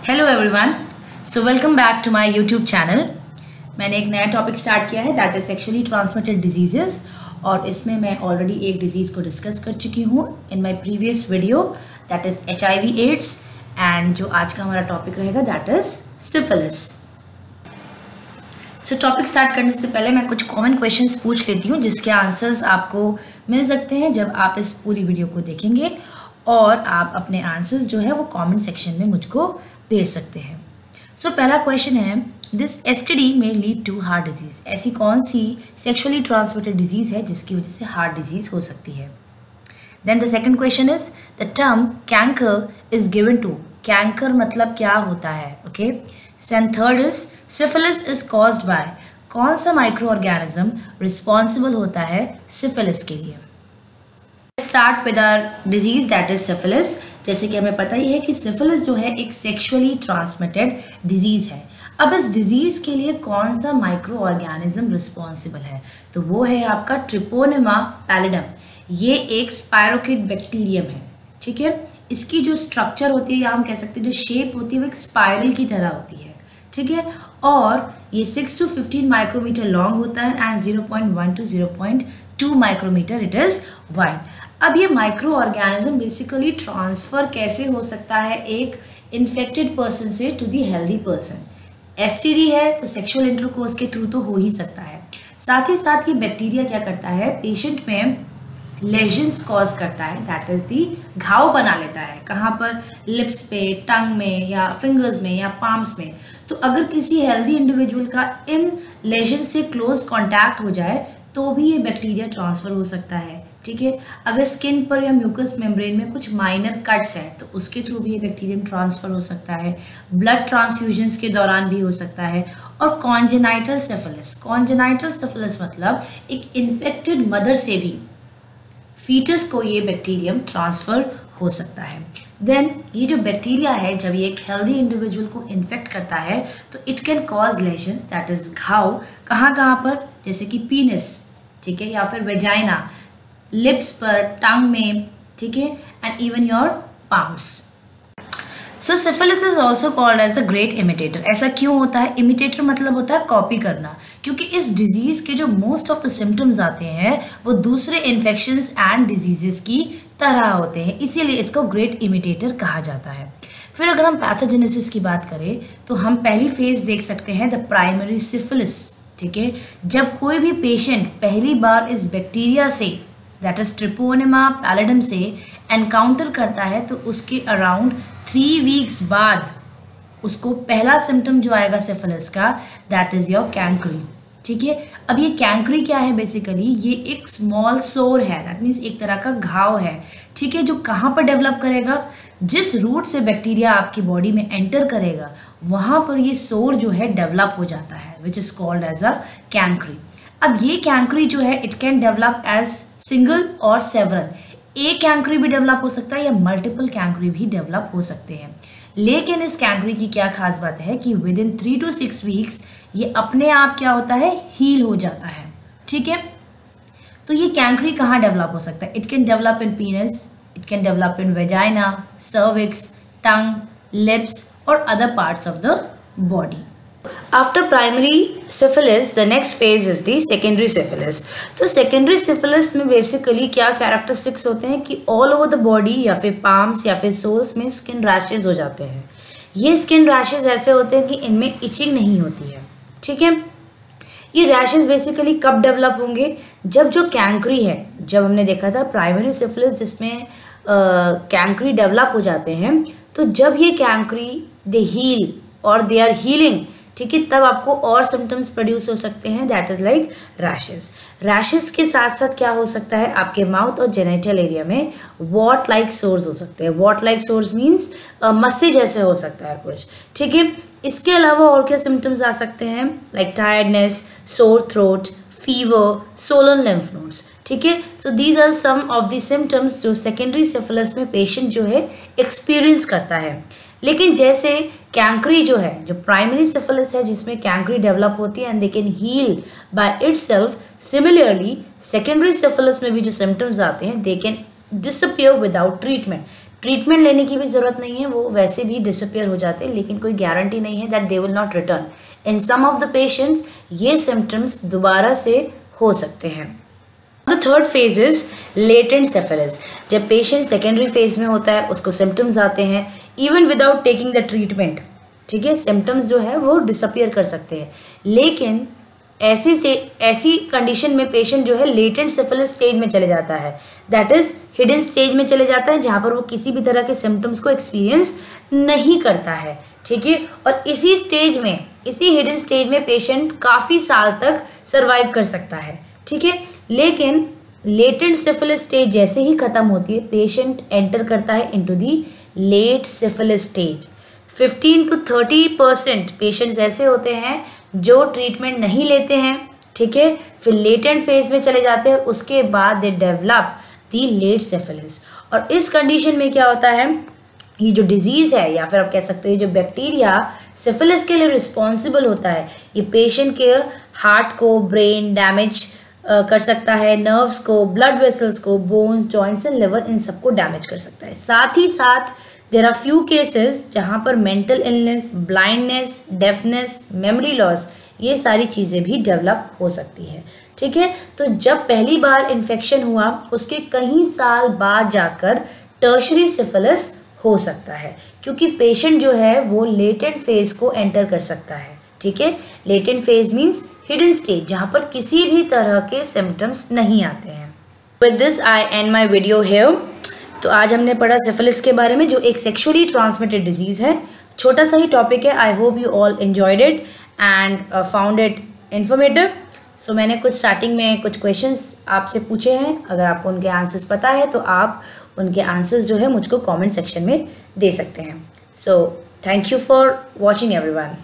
Hello everyone, so welcome back to my YouTube channel. मैंने एक नया टॉपिक स्टार्ट किया है that is sexually transmitted diseases, और इसमें मैं ऑलरेडी एक डिजीज़ को डिस्कस कर चुकी हूँ in my previous video that is HIV AIDS, and जो आज का हमारा टॉपिक रहेगा that is syphilis. So topic start करने से पहले मैं कुछ कॉमन क्वेश्चंस पूछ लेती हूँ जिसके आंसर्स आपको मिल सकते हैं जब आप इस पूरी वीडियो को देखेंगे, और आप अपने आंसर्स जो है वो कमेंट सेक्शन में मुझको भेज सकते हैं। सो पहला क्वेश्चन है, दिस STD में लीड टू हार्ट डिजीज। ऐसी कौन सी सेक्सुअली ट्रांसमिटेड डिजीज है जिसकी वजह से हार्ट डिजीज हो सकती है। Then the second question is, the term chancre is given to. Chancre मतलब क्या होता है, okay. And third is, syphilis is caused by. कौन सा माइक्रो ऑर्गेनिज्म रिस्पॉन्सिबल होता है सिफिलिस के लिए। Start with our disease that is syphilis. जैसे कि हमें पता ही है कि सिफिलिस जो है एक सेक्सुअली ट्रांसमिटेड डिजीज है। अब इस डिजीज के लिए कौन सा माइक्रो ऑर्गेनिज्म रिस्पॉन्सिबल है, तो वो है आपका ट्रिपोनेमा पैलिडम। ये एक स्पायरोकिट बैक्टीरियम है, ठीक है। इसकी जो स्ट्रक्चर होती है या हम कह सकते हैं जो शेप होती है वो एक स्पायरल की तरह होती है, ठीक है। और ये 6 to 15 माइक्रोमीटर लॉन्ग होता है and 0.1 to 0.2 micrometre it is wide. अब ये माइक्रो ऑर्गेनिज्म बेसिकली ट्रांसफर कैसे हो सकता है एक इन्फेक्टेड पर्सन से to the healthy person. STD है तो सेक्सुअल इंटरकोर्स के थ्रू तो हो ही सकता है। साथ ही साथ ये बैक्टीरिया क्या करता है, पेशेंट में लेजन्स कॉज करता है, दैट इज दी घाव बना लेता है। कहाँ पर, लिप्स पे, टंग में या फिंगर्स में या पाम्स में। तो अगर किसी हेल्दी इंडिविजुअल का इन लेजन से क्लोज कॉन्टैक्ट हो जाए तो भी ये बैक्टीरिया ट्रांसफर हो सकता है, ठीक है। अगर स्किन पर या म्यूकस मेम्ब्रेन में कुछ माइनर कट्स हैं तो उसके थ्रू भी ये बैक्टीरियम ट्रांसफर हो सकता है। ब्लड ट्रांसफ्यूजन्स के दौरान भी हो सकता है। और कॉन्जेनाइटल सिफिलिस। कॉन्जेनाइटल सिफिलिस मतलब एक इन्फेक्टेड मदर से भी फीटस को ये बैक्टीरियम ट्रांसफर हो सकता है। देन ये जो बैक्टीरिया है जब ये एक हेल्दी इंडिविजुअल को इन्फेक्ट करता है तो it can cause lesions that is घाव। कहाँ कहाँ पर, जैसे कि पीनिस, ठीक है, या फिर वेजाइना, लिप्स पर, टंग में, ठीक है, and even your palms. So syphilis is also called as the great imitator. ऐसा क्यों होता है, इमिटेटर मतलब होता है कॉपी करना, क्योंकि इस डिजीज के जो मोस्ट ऑफ द सिम्टम्स आते हैं वो दूसरे इन्फेक्शंस एंड डिजीजेस की तरह होते हैं, इसीलिए इसको ग्रेट इमिटेटर कहा जाता है। फिर अगर हम पैथोजेनेसिस की बात करें तो हम पहली फेज देख सकते हैं द प्राइमरी सिफिलिस, ठीक है। जब कोई भी पेशेंट पहली बार इस bacteria say that is Treponema pallidum से एनकाउंटर करता है तो उसके अराउंड 3 वीक्स बाद उसको पहला सिम्टम जो आएगा सिफिलिस का दैट इज योर कैंकरी, ठीक है। अब ये कैंकरी क्या है, बेसिकली ये एक स्मॉल सोर है, दैट मीन्स एक तरह का घाव है, ठीक है, जो कहाँ पर डेवलप करेगा, जिस रूट से बैक्टीरिया आपकी बॉडी में एंटर करेगा वहाँ पर ये सोर जो है डेवलप हो जाता है which is called as a chancre. अब ये कैंकरी जो है it can develop as single और सेवरल। एक कैंकरी भी डेवलप हो सकता है या मल्टीपल कैंकरी भी डेवलप हो सकते हैं। लेकिन इस कैंकरी की क्या खास बात है कि विद इन 3 to 6 वीक्स ये अपने आप क्या होता है, हील हो जाता है, ठीक है। तो ये कैंकरी कहाँ डेवलप हो सकता है, it can develop in penis, it can develop in vagina, cervix, tongue, lips और other parts of the body. After primary syphilis, the next phase is the secondary syphilis. तो secondary syphilis में basically क्या characteristics होते हैं कि all over the body या फिर palms या फिर soles में skin rashes हो जाते हैं। ये skin rashes ऐसे होते हैं कि इनमें itching नहीं होती है, ठीक है। ये rashes basically कब develop होंगे, जब जो कैंकरी है, जब हमने देखा था प्राइमरी सिफिलिस जिसमें कैंकरी डेवलप हो जाते हैं, तो जब ये कैंकरी दे हील और दे आर हीलिंग, ठीक है, तब आपको और सिम्टम्स प्रोड्यूस हो सकते हैं that is like rashes. Rashes के साथ साथ क्या हो सकता है, आपके माउथ और जेनिटल एरिया में वॉट लाइक सोर्स हो सकते हैं। वॉट लाइक सोर्स मीन्स मस्से जैसे हो सकता है कुछ, ठीक है। इसके अलावा और क्या सिम्टम्स आ सकते हैं, like tiredness, sore throat, fever, swollen lymph nodes, ठीक है। So these are some of the symptoms जो सेकेंडरी सिफिलिस में पेशेंट जो है एक्सपीरियंस करता है। लेकिन जैसे कैंकरी जो है, जो प्राइमरी सिफिलिस है जिसमें कैंकरी डेवलप होती है and they can heal by itself, similarly secondary syphilis में भी जो सिम्टम्स आते हैं they can disappear without treatment. Treatment लेने की भी ज़रूरत नहीं है, वो वैसे भी डिसअपियर हो जाते हैं, लेकिन कोई गारंटी नहीं है that they will not return. In some of the patients ये सिम्टम्स दोबारा से हो सकते हैं। The third phase is latent syphilis. जब पेशेंट सेकेंडरी फेज में होता है, उसको सिम्टम्स आते हैं even without taking the treatment, ठीक है, सिम्टम्स जो है वो डिसअपियर कर सकते हैं, लेकिन ऐसी कंडीशन में पेशेंट जो है लेटेंट सिफिलिस स्टेज में चले जाता है, दैट इज हिडन स्टेज में चले जाता है, जहाँ पर वो किसी भी तरह के सिम्टम्स को एक्सपीरियंस नहीं करता है, ठीक है। और इसी हिडन स्टेज में पेशेंट काफ़ी साल तक सर्वाइव कर सकता है, ठीक है। लेकिन लेटेंट सिफिलिस स्टेज जैसे ही खत्म होती है, पेशेंट एंटर करता है into the late syphilis stage. 15 to 30% patients ऐसे होते हैं जो ट्रीटमेंट नहीं लेते हैं, ठीक है, फिर लेटेंट फेज में चले जाते हैं, उसके बाद they develop the late syphilis. और इस कंडीशन में क्या होता है, ये जो डिजीज़ है या फिर आप कह सकते हो ये जो बैक्टीरिया सिफिलिस के लिए रिस्पॉन्सिबल होता है, ये पेशेंट के हार्ट को, ब्रेन डैमेज कर सकता है, नर्व्स को, ब्लड वेसल्स को, बोन्स, जॉइंट्स एंड लिवर, इन सबको डैमेज कर सकता है। साथ ही साथ देयर आर फ्यू केसेस जहाँ पर mental illness, blindness, deafness, memory loss, ये सारी चीज़ें भी डेवलप हो सकती है, ठीक है। तो जब पहली बार इन्फेक्शन हुआ, उसके कई साल बाद जाकर टर्शरी सिफिलिस हो सकता है, क्योंकि पेशेंट जो है वो लेटेंट फेज को एंटर कर सकता है, ठीक है। Latent phase means hidden stage, जहाँ पर किसी भी तरह के सिम्टम्स नहीं आते हैं। With this I and my video here. तो आज हमने पढ़ा सिफिलिस के बारे में, जो एक सेक्सुअली ट्रांसमिटेड डिजीज़ है। छोटा सा ही टॉपिक है। I hope you all enjoyed it and found it informative. So मैंने कुछ स्टार्टिंग में कुछ क्वेश्चंस आपसे पूछे हैं, अगर आपको उनके आंसर्स पता है तो आप उनके आंसर्स जो है मुझको कमेंट सेक्शन में दे सकते हैं। So thank you for watching everyone.